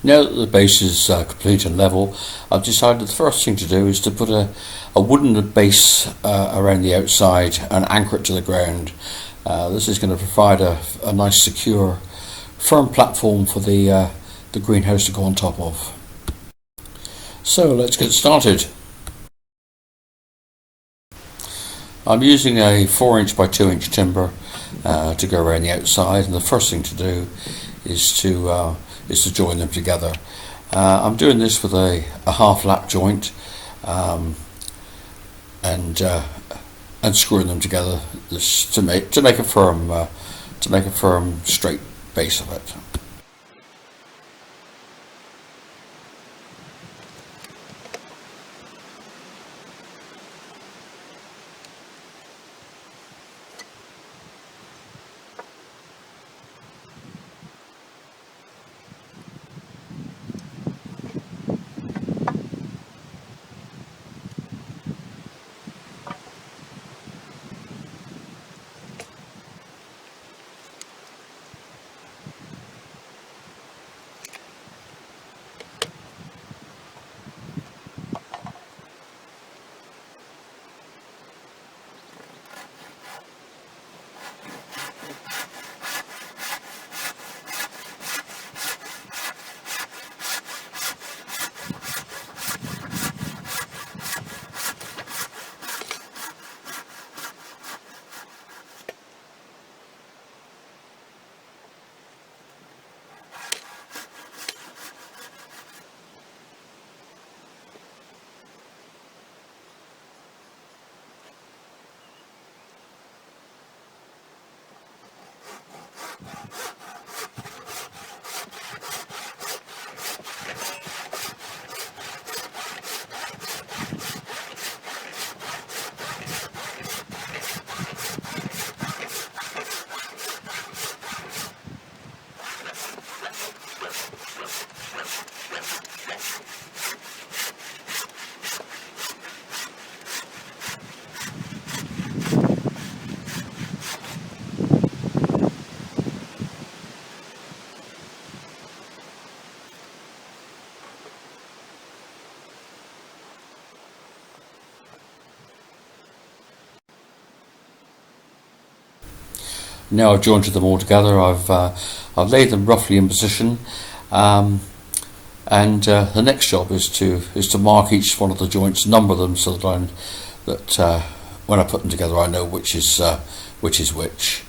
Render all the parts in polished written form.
Now that the base is complete and level, I've decided the first thing to do is to put a wooden base around the outside and anchor it to the ground. This is going to provide a nice, secure, firm platform for the greenhouse to go on top of. So let's get started. I'm using a 4" by 2" timber to go around the outside, and the first thing to do is to join them together. I'm doing this with a half lap joint and screwing them together to make a firm straight base of it. Now I've jointed them all together, I've laid them roughly in position, and the next job is to mark each one of the joints, number them so that when I put them together I know which is which.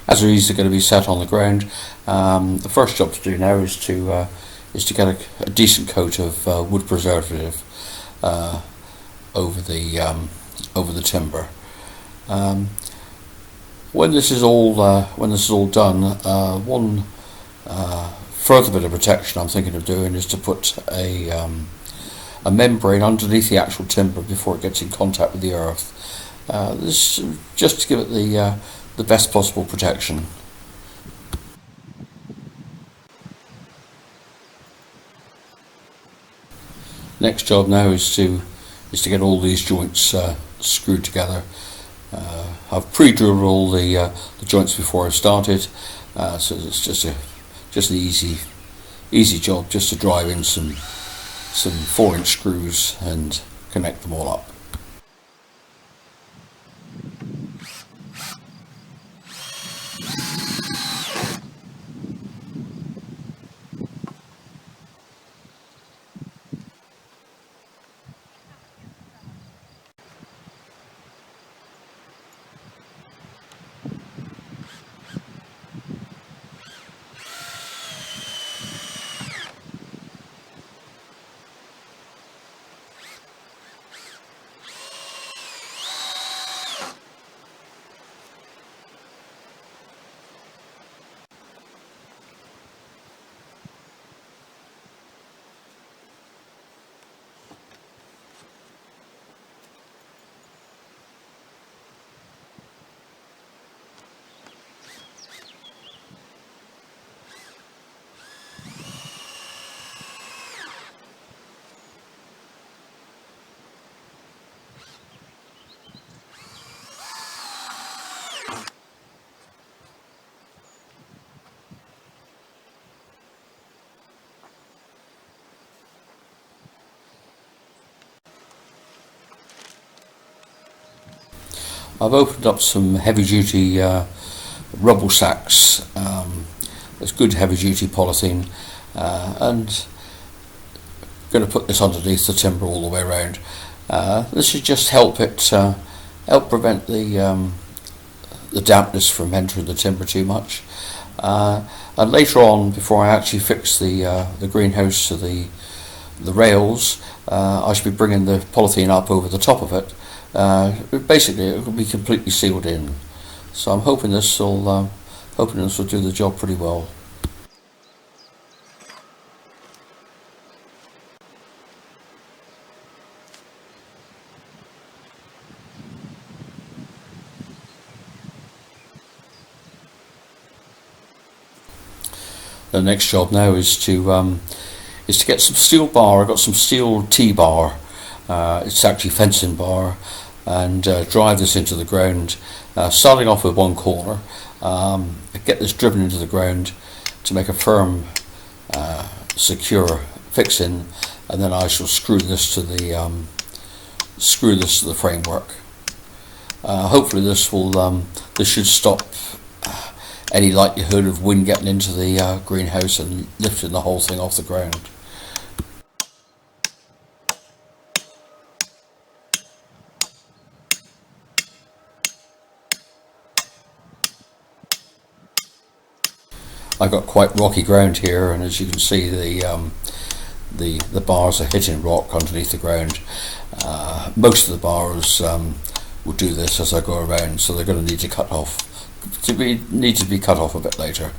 As these are going to be set on the ground, the first job to do now is to get a decent coat of wood preservative over the timber. When this is all done, one further bit of protection I'm thinking of doing is to put a membrane underneath the actual timber before it gets in contact with the earth. This just to give it the best possible protection. Next job now is to get all these joints screwed together. I've pre-drilled all the joints before I started, so it's just an easy job just to drive in some 4" screws and connect them all up. I've opened up some heavy duty rubble sacks. It's good heavy duty polythene, and going to put this underneath the timber all the way around. This should just help it help prevent the dampness from entering the timber too much. And later on, before I actually fix the greenhouse to the rails, I should be bringing the polythene up over the top of it. Basically, it will be completely sealed in. So I'm hoping this will do the job pretty well. The next job now is to get some steel bar. I've got some steel T-bar. It's actually fencing bar, and drive this into the ground, starting off with one corner. Get this driven into the ground to make a firm, secure fixing, and then I shall screw this to the framework. Hopefully, this should stop any likelihood of wind getting into the greenhouse and lifting the whole thing off the ground. I've got quite rocky ground here, and as you can see, the bars are hitting rock underneath the ground. Most of the bars will do this as I go around, so they're going to need to cut off. Need to be cut off a bit later.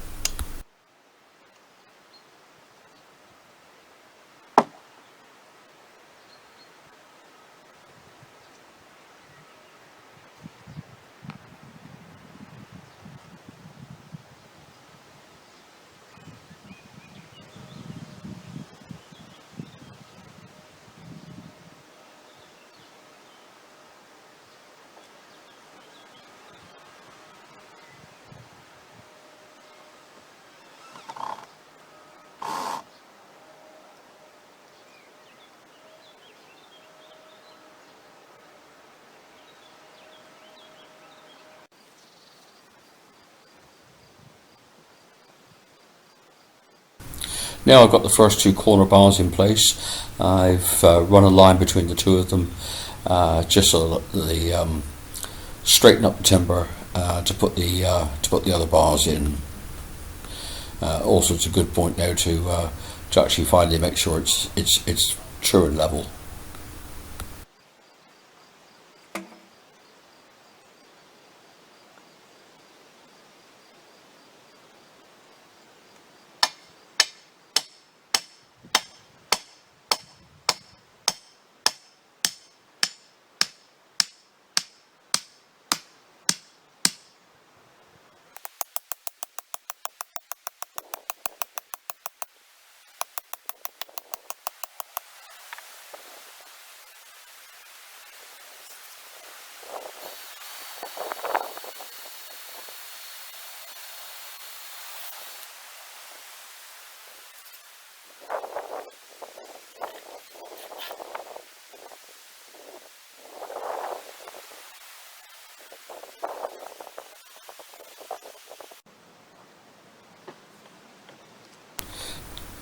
Now I've got the first two corner bars in place. I've run a line between the two of them, just so that the straighten up the timber to put the other bars in. Also, it's a good point now to actually finally make sure it's true and level.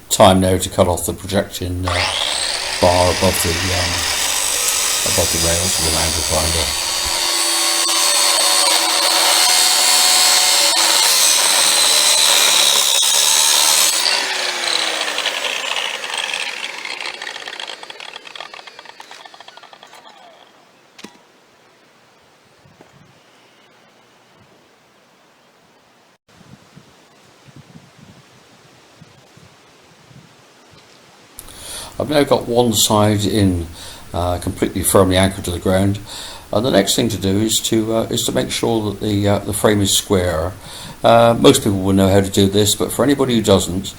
Time now to cut off the projecting bar above the rails with an angle grinder. I've now got one side in completely firmly anchored to the ground, and the next thing to do is to make sure that the frame is square. Most people will know how to do this, but for anybody who doesn't,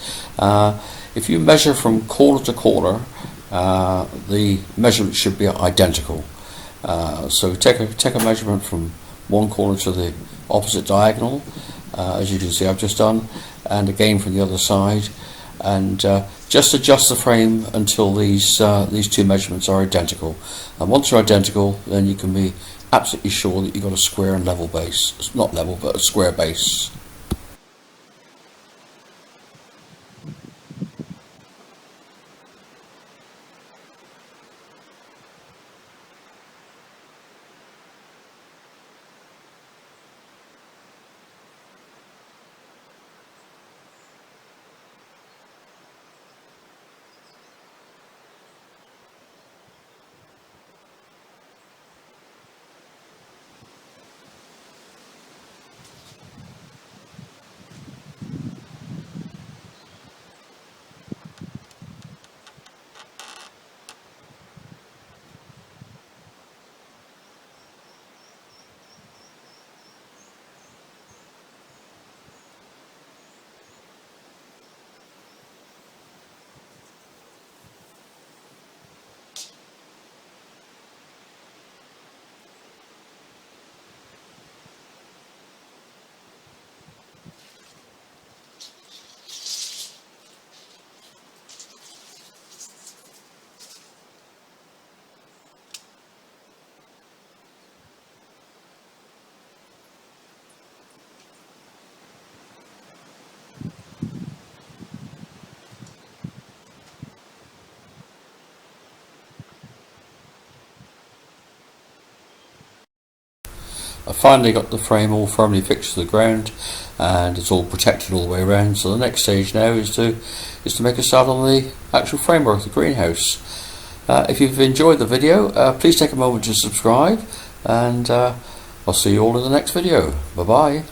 if you measure from corner to corner, the measurement should be identical. So take a measurement from one corner to the opposite diagonal, as you can see I've just done, and again from the other side, and just adjust the frame until these two measurements are identical. And once they're identical, then you can be absolutely sure that you've got a square and level base. It's not level, but a square base. I finally got the frame all firmly fixed to the ground, and it's all protected all the way around. So the next stage now is to make a start on the actual framework of the greenhouse. If you've enjoyed the video, please take a moment to subscribe, and I'll see you all in the next video. Bye bye.